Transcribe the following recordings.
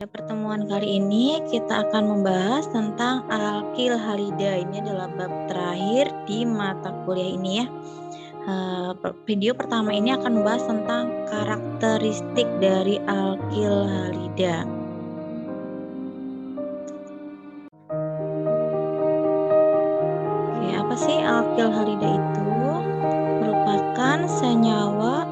Pada pertemuan kali ini kita akan membahas tentang alkil halida. Ini adalah bab terakhir di mata kuliah ini ya. Video pertama ini akan membahas tentang karakteristik dari alkil halida. Oke, apa sih alkil halida itu? Merupakan senyawa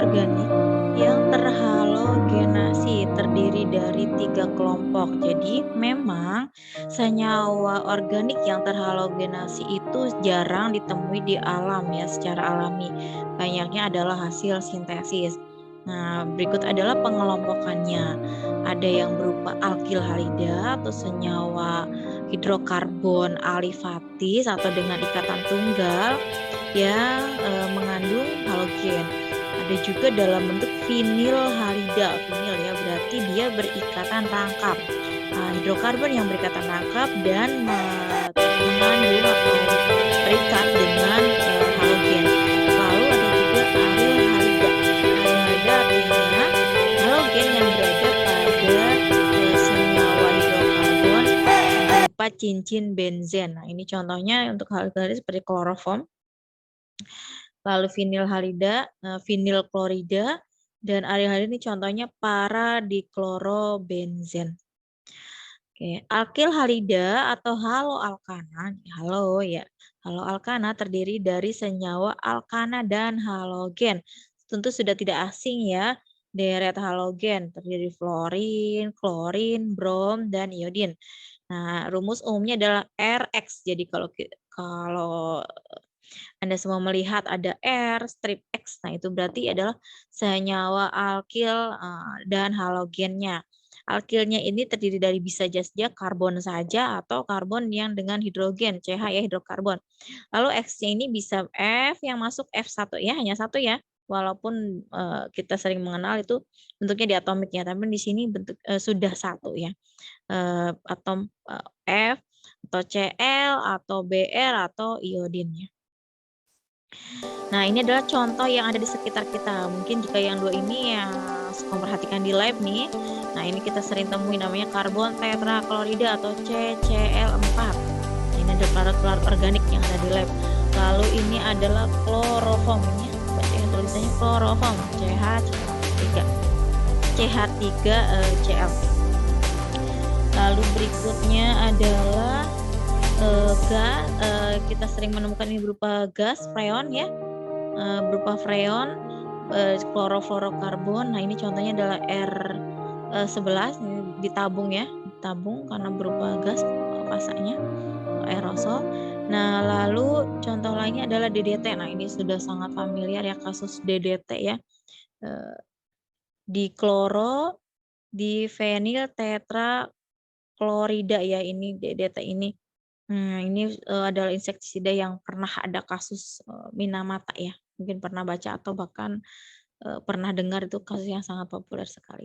organik yang terhalogenasi, terdiri dari 3 kelompok. Jadi memang senyawa organik yang terhalogenasi itu jarang ditemui di alam ya, secara alami. Banyaknya adalah hasil sintesis. Nah, berikut adalah pengelompokannya. Ada yang berupa alkil halida atau senyawa hidrokarbon alifatis atau dengan ikatan tunggal yang mengandung halogen. Ada juga dalam bentuk vinil halida. Vinil ya, berarti dia berikatan rangkap. Hidrokarbon yang berikatan rangkap dan mengandung atau terikat dengan halogen. Lalu ada juga aril halida. Aril halida artinya halogen yang berada pada senyawa hidrokarbon berupa cincin benzen. Nah, ini contohnya untuk hal seperti kloroform. Lalu vinil halida, vinil klorida, dan aril halida ini contohnya paradiklorobenzen. Oke, alkil halida atau haloalkana, halo ya. Haloalkana terdiri dari senyawa alkana dan halogen. Tentu sudah tidak asing ya, deret halogen terdiri fluorin, klorin, brom, dan iodin. Nah, rumus umumnya adalah Rx. Jadi kalau Anda semua melihat ada R, strip X, nah itu berarti adalah senyawa alkil dan halogennya. Alkilnya ini terdiri dari bisa saja karbon saja atau karbon yang dengan hidrogen, CH ya, hidrokarbon. Lalu X-nya ini bisa F yang masuk F1 ya, hanya satu ya. Walaupun kita sering mengenal itu bentuknya di atomiknya, tapi di sini bentuk sudah satu ya. Atom F atau Cl atau Br atau iodinnya. Nah, ini adalah contoh yang ada di sekitar kita. Mungkin jika yang dua ini ya memperhatikan di lab nih. Nah, ini kita sering temui namanya karbon tetraklorida atau CCl4. Nah, ini ada produk organik yang ada di lab. Lalu ini adalah kloroform ini. Berarti tulisannya kloroform CH3Cl. Lalu berikutnya adalah gas, kita sering menemukan ini berupa gas freon ya, berupa freon, klorofluorokarbon. Nah, ini contohnya adalah R11, ini ditabung ya, ditabung karena berupa gas fasanya, aerosol. Nah, lalu contoh lainnya adalah DDT. Nah, ini sudah sangat familiar ya kasus DDT ya, di kloro, di fenil tetraklorida ya, ini DDT ini. Ini adalah insektisida yang pernah ada kasus Minamata ya. Mungkin pernah baca atau bahkan pernah dengar, itu kasus yang sangat populer sekali.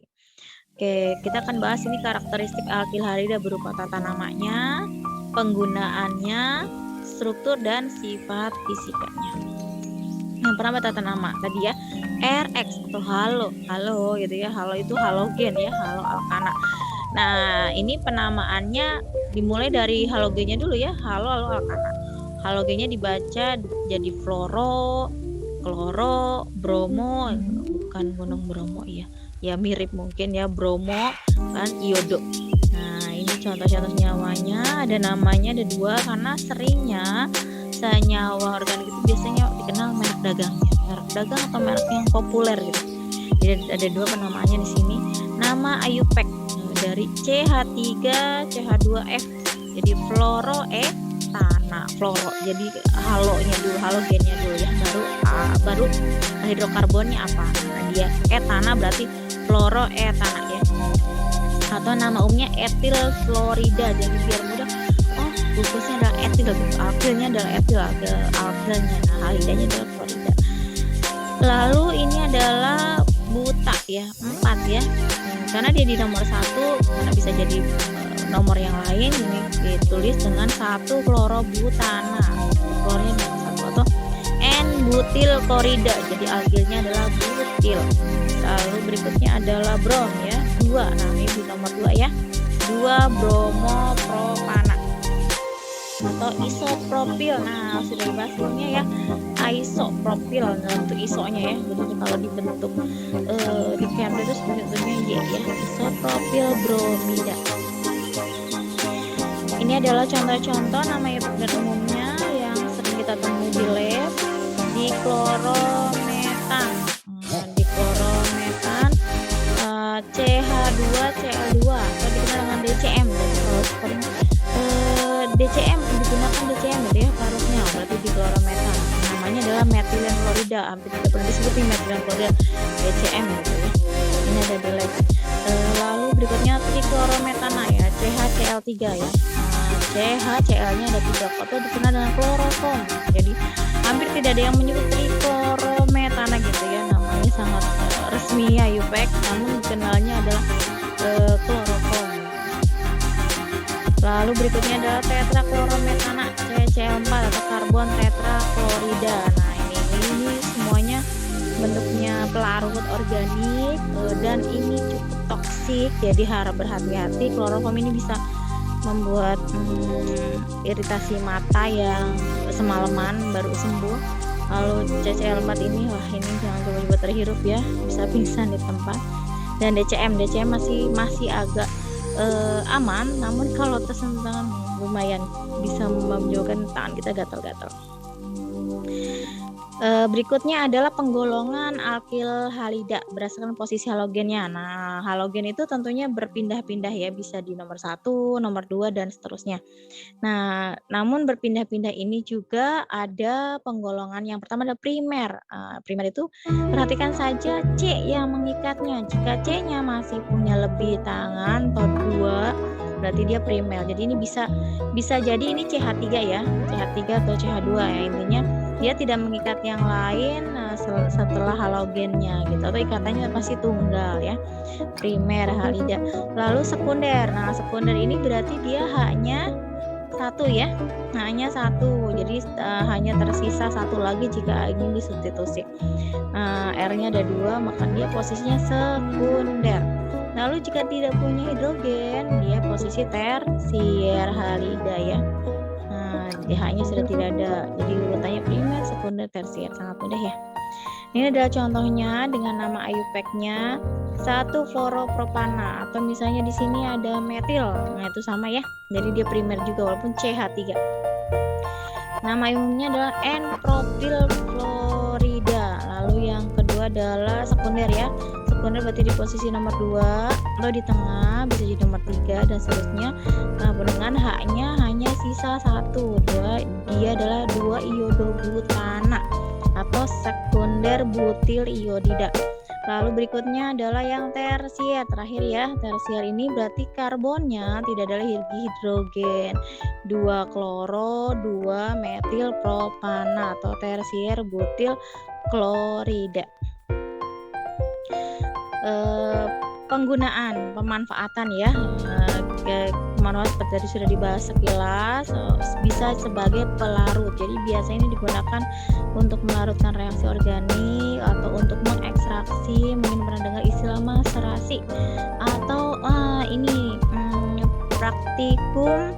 Oke, kita akan bahas ini karakteristik alkil halida berupa tata namanya, penggunaannya, struktur, dan sifat fisikanya. Yang pertama tata nama tadi ya, Rx atau halo gitu ya. Halo itu halogen ya, haloalkana. Nah, ini penamaannya dimulai dari halogennya dulu ya, haloalkana. Halogennya dibaca jadi fluoro, kloro, bromo, bukan gunung Bromo ya. Ya mirip mungkin ya, bromo kan iodo. Nah, ini contoh-contoh senyawanya, ada namanya ada dua karena seringnya senyawa organik itu biasanya dikenal merek dagangnya, merek dagang atau merek yang populer gitu. Jadi ada dua penamaannya di sini. Nama Ayupek dari CH3 CH2F, jadi fluoroetana, fluoro jadi halonya dulu, halogennya dulu ya, baru hidrokarbonnya apa, nah dia etana berarti fluoroetana ya, atau nama umumnya etil fluorida. Jadi biar mudah, oh glukosa adalah etil, alkilnya adalah etil, alkilnya, nah halidanya adalah fluorida. Lalu ini adalah buta ya, 4 ya, karena dia di nomor 1, karena bisa jadi nomor yang lain, ini ditulis dengan 1 klorobutana, klornya dengan 1, atau N-butil klorida, jadi alkilnya adalah butil. berikutnya adalah brom ya, 2. Nah, ini di nomor 2 ya. 2 bromopropana atau isopropil. Nah, sudah dibahas sebelumnya ya. Isopropil dalam bentuk isonya ya. Jadi kalau dibentuk di Cambridge itu bentuknya Y ya. Isopropil bromida. Ini adalah contoh-contoh nama pada umumnya yang sering kita temui di lab. Diklorometan. Diklorometan CH2Cl2 atau dikenal dengan DCM. Kalau sering DCM digunakan DCM gitu ya larutnya, berarti diklorometan. Namanya adalah metilen klorida, hampir tidak pernah disebutin metilen klorida, DCM gitu ya. Ini ada di lab. Lalu berikutnya triklorometana ya, CHCl3 ya. CHCl-nya ada 3 atau dikenal dengan kloroform. Jadi hampir tidak ada yang menyebut triklorometana gitu ya, namanya sangat resmi ya IUPAC, namun dikenalnya adalah kloroform. Lalu berikutnya adalah tetraklorometana CCl4 atau karbon tetraklorida. Nah, ini semuanya bentuknya pelarut organik dan ini cukup toksik, jadi harap berhati-hati. Kloroform ini bisa membuat iritasi mata yang semalaman baru sembuh. Lalu CCl4 ini, wah ini jangan coba-coba terhirup ya, bisa pingsan di tempat. Dan DCM masih agak aman, namun kalau tersentuh tangan lumayan bisa menyebabkan tangan kita gatal-gatal. Berikutnya adalah penggolongan alkil halida berdasarkan posisi halogennya. Nah, halogen itu tentunya berpindah-pindah ya, bisa di nomor 1, nomor 2 dan seterusnya. Nah, namun berpindah-pindah ini juga ada penggolongan yang pertama ada primer. Primer itu perhatikan saja C yang mengikatnya. Jika C-nya masih punya lebih tangan atau 2, berarti dia primer. Jadi ini bisa jadi ini CH3 ya, CH3 atau CH2 ya, intinya dia tidak mengikat yang lain setelah halogennya gitu, atau ikatannya pasti tunggal ya, primer halida. Lalu sekunder. Nah, sekunder ini berarti dia hanya 1 ya, hanya 1, jadi hanya tersisa 1 lagi jika ingin disubstitusi. R-nya ada 2, maka dia posisinya sekunder. Lalu jika tidak punya hidrogen, dia posisi tersier halida ya. DH-nya sudah tidak ada, jadi urutannya primer, sekunder, tersier, sangat mudah ya. Ini adalah contohnya dengan nama IUPAC-nya 1 fluoropropana, atau misalnya di sini ada metil, nah itu sama ya, jadi dia primer juga walaupun CH3. Nama umumnya adalah N-propylfluorida. Lalu yang kedua adalah sekunder ya. Sekunder berarti di posisi nomor 2 atau di tengah, bisa jadi nomor 3 dan seterusnya. Nah, dengan H-nya hanya sisa 1, dia adalah 2 iodobutana atau sekunder butil iodida. Lalu berikutnya adalah yang tersier, terakhir ya. Tersier ini berarti karbonnya tidak ada hidrogen, 2 kloro, 2 metil propana atau tersier butil klorida. Penggunaan, pemanfaatan ya, pemanfaatan seperti tadi sudah dibahas sekilas, bisa sebagai pelarut. Jadi biasanya ini digunakan untuk melarutkan reaksi organik atau untuk mengekstraksi, mungkin pernah dengar istilah maserasi, atau ini praktikum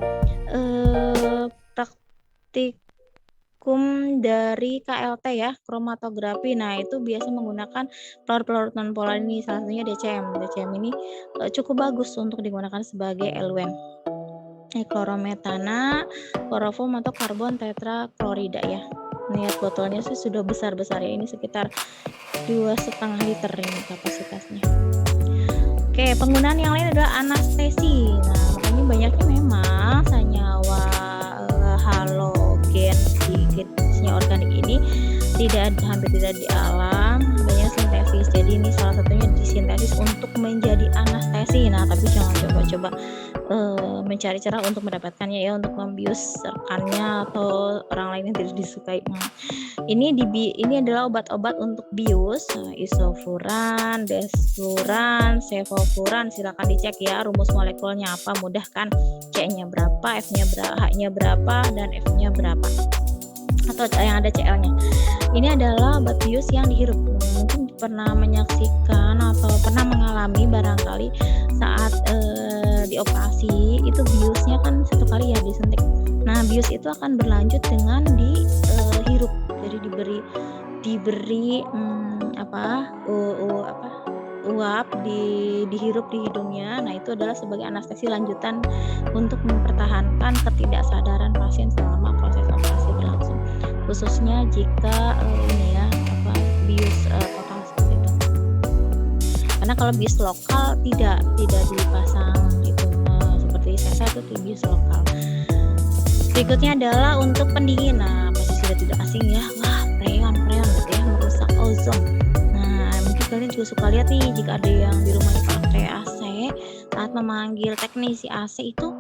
dari KLT ya, kromatografi. Nah, itu biasa menggunakan pelarut non polar ini, salah satunya DCM. DCM ini cukup bagus untuk digunakan sebagai eluent. Klorometana, kloroform atau karbon tetraklorida ya. Lihat botolnya sih sudah besar-besar ya, ini sekitar 2,5 liter ini kapasitasnya. Oke, penggunaan yang lain adalah anestesi. Nah, ini banyaknya memang senyawa halogen di organik ini hampir tidak di alam, banyak sintesis. Jadi ini salah satunya disintesis untuk menjadi anestesi. Nah, tapi jangan coba-coba mencari cara untuk mendapatkannya ya, untuk membius rekannya atau orang lain yang tidak disukai. Ini adalah obat-obat untuk bius, isofuran, desfluran, sevofluran. Silakan dicek ya rumus molekulnya apa, mudah kan? C-nya berapa, F-nya berapa, H-nya berapa, dan F-nya berapa, atau yang ada CL-nya. Ini adalah obat bius yang dihirup. Mungkin pernah menyaksikan atau alami barangkali saat, dioperasi itu biusnya kan 1 kali ya disuntik. Nah, bius itu akan berlanjut dengan dihirup. Jadi diberi, apa, apa, uap dihirup di hidungnya. Nah, itu adalah sebagai anestesi lanjutan untuk mempertahankan ketidaksadaran pasien selama proses operasi berlangsung. Khususnya jika, ini ya, apa, bius, total seperti itu. Karena kalau bius lokal tidak dipasang itu, seperti sesa itu bius lokal. Berikutnya adalah untuk pendingin. Nah, pasti sudah tidak asing ya, wah freon gitu ya, merusak ozon. Nah, mungkin kalian juga suka lihat nih jika ada yang di rumahnya pakai AC, saat memanggil teknisi AC itu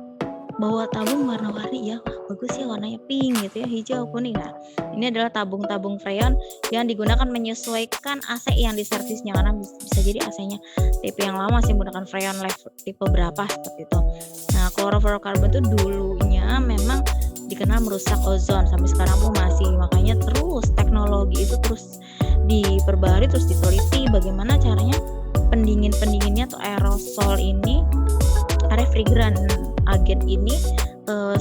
bawa tabung warna-warni ya, wah bagus ya warnanya pink gitu ya, hijau, kuning. Nah, ini adalah tabung-tabung freon yang digunakan menyesuaikan AC yang diservisnya, karena bisa jadi AC-nya tipe yang lama masih menggunakan freon level tipe berapa seperti itu. Nah, klorofluorokarbon itu dulunya memang dikenal merusak ozon, sampai sekarang pun masih, makanya terus teknologi itu terus diperbarui, terus diteliti bagaimana caranya pendinginnya atau aerosol ini, refrigeran agen ini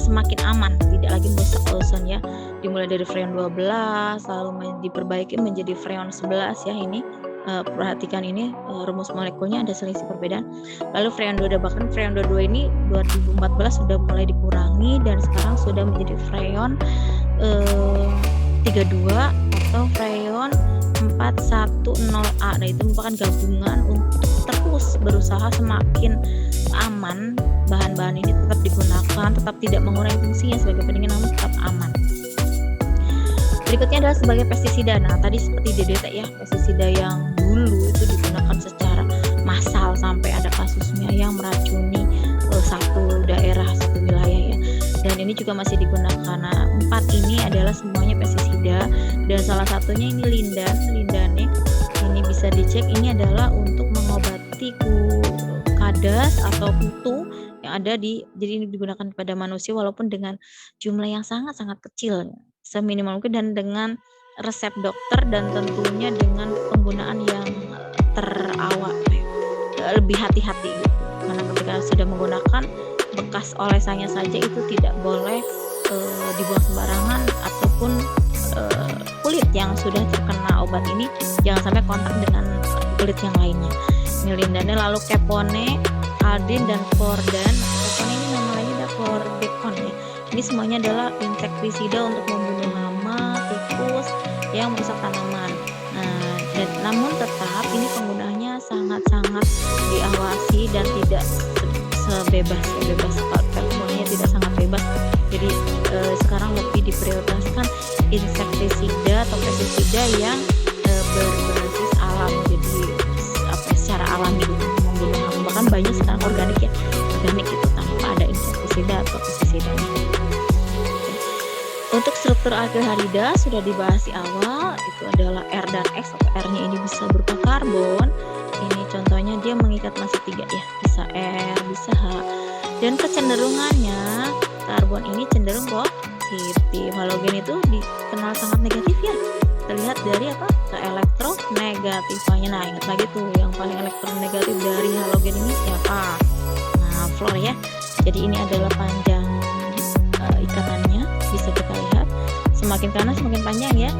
semakin aman, tidak lagi merusak ozon ya. Dimulai dari freon 12 lalu diperbaiki menjadi freon 11 ya ini. Perhatikan ini rumus molekulnya ada selisih perbedaan. Lalu freon 2, bahkan freon 22 ini 2014 sudah mulai dikurangi dan sekarang sudah menjadi freon 32 atau freon 410A. Nah, itu merupakan gabungan untuk terus berusaha semakin aman, bahan-bahan ini tetap digunakan, tetap tidak mengurangi fungsinya sebagai pendingin namun tetap aman. Berikutnya adalah sebagai pestisida. Nah, tadi seperti DDT ya, pestisida yang dulu itu digunakan secara massal sampai ada kasusnya yang meracuni satu daerah, satu wilayah ya. Dan ini juga masih digunakan. Nah, 4 ini adalah semuanya pestisida dan salah satunya ini lindane. Ini bisa dicek, ini adalah untuk mengobati kadas atau kutu yang ada jadi ini digunakan pada manusia walaupun dengan jumlah yang sangat-sangat kecil, seminimal mungkin dan dengan resep dokter dan tentunya dengan penggunaan yang lebih hati-hati gitu. Karena ketika sudah menggunakan bekas olesannya saja itu tidak boleh dibuang sembarangan ataupun kulit yang sudah terkena obat ini jangan sampai kontak dengan kulit yang lainnya. Ini lindane, lalu kepone, aldin dan kordan. Kepone ini nama lainnya ada klordekon ya. Ini semuanya adalah insektisida untuk membunuh hama, tikus yang merusak tanaman. Nah, namun tetap ini penggunaannya sangat-sangat diawasi dan tidak sebebas penggunaannya tidak sangat bebas. Jadi sekarang lebih diprioritaskan insektisida atau pestisida yang berbasis alam, jadi secara alami membunuh hama. Bahkan banyak sekarang organik itu tanpa ada insektisida atau pestisidanya. Untuk struktur aldehyda sudah dibahas di awal, itu adalah R dan X, atau R-nya ini bisa berupa karbon. Ini contohnya dia mengikat massa 3 ya, bisa R, bisa H. Dan kecenderungannya karbon ini cenderung positif. Halogen itu dikenal sangat negatif ya. Terlihat dari apa? Elektronegatifnya. Nah, ingat lagi tuh yang paling elektronegatif dari halogen ini siapa? Nah, fluor ya. Jadi ini adalah panjang ikatannya, bisa kita lihat. Semakin kanan semakin panjang ya.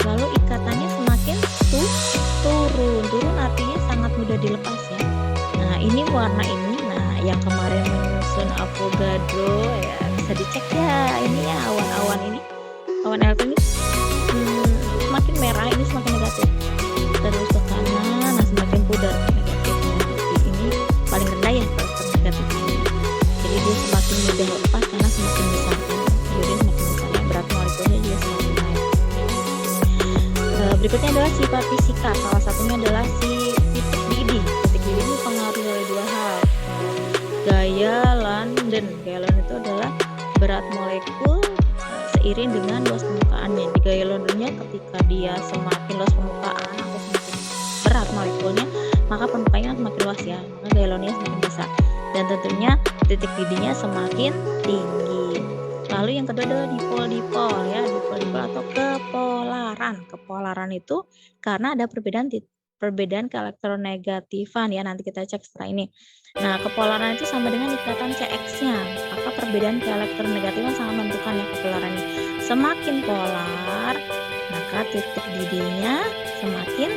Lalu ikatannya semakin turun artinya sangat mudah dilepas ya. Nah, ini warna ini. Nah, yang kemarin menyusun Avogadro ya bisa dicek ya. Ini ya awan-awan ini. Awan elektron ini semakin merah ini semakin negatif. Terus ke kanan, nah semakin pudar negatifnya. Jadi ini paling rendah ya kalau negatifnya. Jadi dia semakin mudah lepas karena semakin besar. Jadi semakin besar ya, berat molekulnya juga semakin naik. Berikutnya adalah sifat fisika. Salah satunya adalah si titik didih. Titik didih ini dipengaruhi oleh 2 hal. Gaya London. Gaya London itu adalah berat molekul seiring dengan luas permukaannya. Di gaya Londonnya ketika dia semakin luas permukaan atau semakin berat molekulnya, maka permukaannya semakin luas ya. Maka gaya Londonnya semakin besar. Dan tentunya titik didihnya semakin tinggi. Lalu yang kedua adalah dipol ya, dipol atau kepolaran. Kepolaran itu karena ada perbedaan perbedaan keelektronegatifan ya, nanti kita cek setelah ini. Nah, kepolaran itu sama dengan ikatan CX-nya, maka perbedaan keelektronegatifan sangat menentukan ya kepolarannya. Semakin polar, maka titik didihnya semakin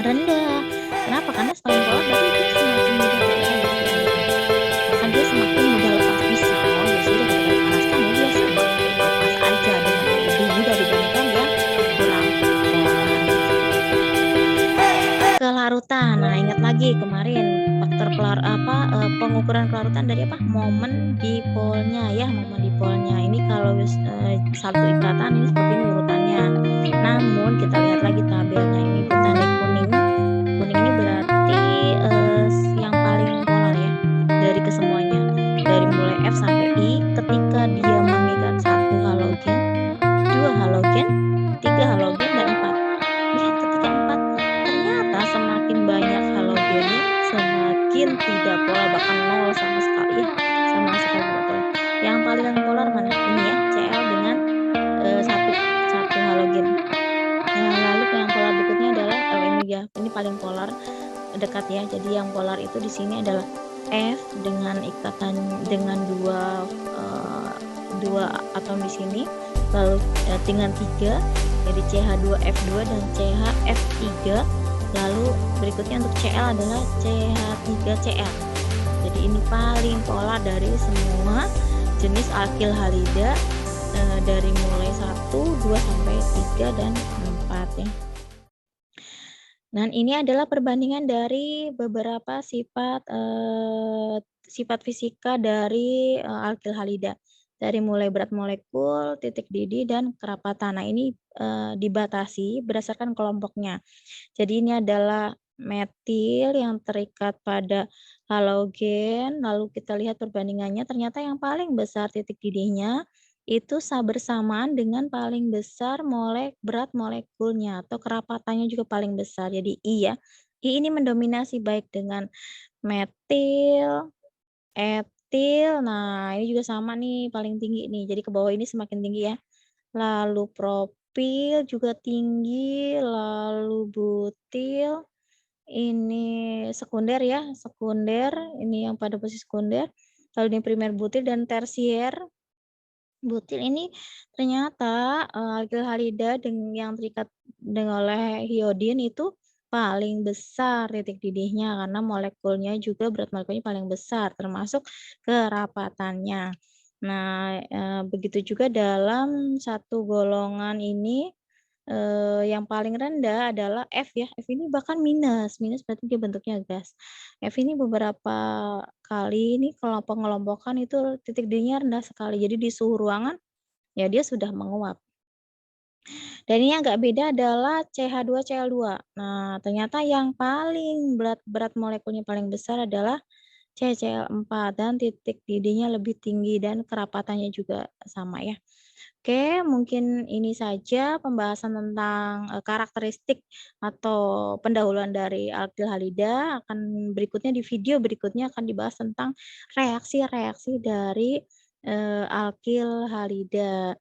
rendah. Kenapa? Karena semakin polar berarti dia semakin mudah terpanaskan. Bahkan dia semakin mudah lepas bisa. Oh ya sudah ketika dipanaskan ya dia semakin lepas aja dengan lebih mudah dibandingkan yang kurang polar gitu. Kelarutan. Nah, ingat lagi kemarin faktor pengukuran kelarutan dari apa? Momen dipolnya ya, momen dipolnya. Ini kalau satu ikatan ini seperti ini urutannya. Namun kita lihat lagi tabelnya ini bertanda kuning. Kuning ini berarti yang paling polar ya dari kesemuanya. Dari mulai F sampai I ketika dia mengikat satu halogen, dua halogen, tiga halogen dan empat. Lihat ketika empat, ternyata semakin banyak halogennya, semakin tidak polar, bahkan nol sama sekali ya, sama sekali tidak polar. Yang paling polar mana? Ini ya, Cl dengan satu satu halogen. Nah, lalu yang polar berikutnya adalah ini ya, ini paling polar dekat ya. Jadi yang polar itu di sini adalah F dengan ikatan dengan dua atom di sini, lalu dengan 3 jadi CH2F2 dan CHF3, lalu berikutnya untuk Cl adalah CH3Cl. Jadi ini paling polar dari semua jenis alkil halida dari mulai 1, 2 sampai 3 dan 4 ya. Dan ini adalah perbandingan dari beberapa sifat sifat fisika dari alkil halida. Dari mulai berat molekul, titik didih, dan kerapatan. Nah, ini dibatasi berdasarkan kelompoknya. Jadi ini adalah metil yang terikat pada halogen, lalu kita lihat perbandingannya, ternyata yang paling besar titik didihnya itu bersamaan dengan paling besar berat molekulnya atau kerapatannya juga paling besar. Jadi I ya. I ini mendominasi baik dengan metil, etil. Nah, ini juga sama nih paling tinggi nih. Jadi ke bawah ini semakin tinggi ya. Lalu propil juga tinggi, lalu butil ini sekunder ya, sekunder ini yang pada posisi sekunder. Lalu ini primer butil dan tersier butil ini ternyata alkil halida yang terikat oleh iodin itu paling besar titik didihnya karena molekulnya juga berat molekulnya paling besar termasuk kerapatannya. Nah, begitu juga dalam satu golongan ini yang paling rendah adalah F ya, F ini bahkan minus, minus berarti dia bentuknya gas. F ini beberapa kali ini kalau pengelompokan itu titik D-nya rendah sekali, jadi di suhu ruangan ya dia sudah menguap. Dan ini agak beda adalah CH2Cl2. Nah, ternyata yang paling berat molekulnya paling besar adalah CCl4 dan titik didihnya lebih tinggi dan kerapatannya juga sama ya. Oke, mungkin ini saja pembahasan tentang karakteristik atau pendahuluan dari alkil halida. Akan berikutnya di video berikutnya akan dibahas tentang reaksi-reaksi dari alkil halida.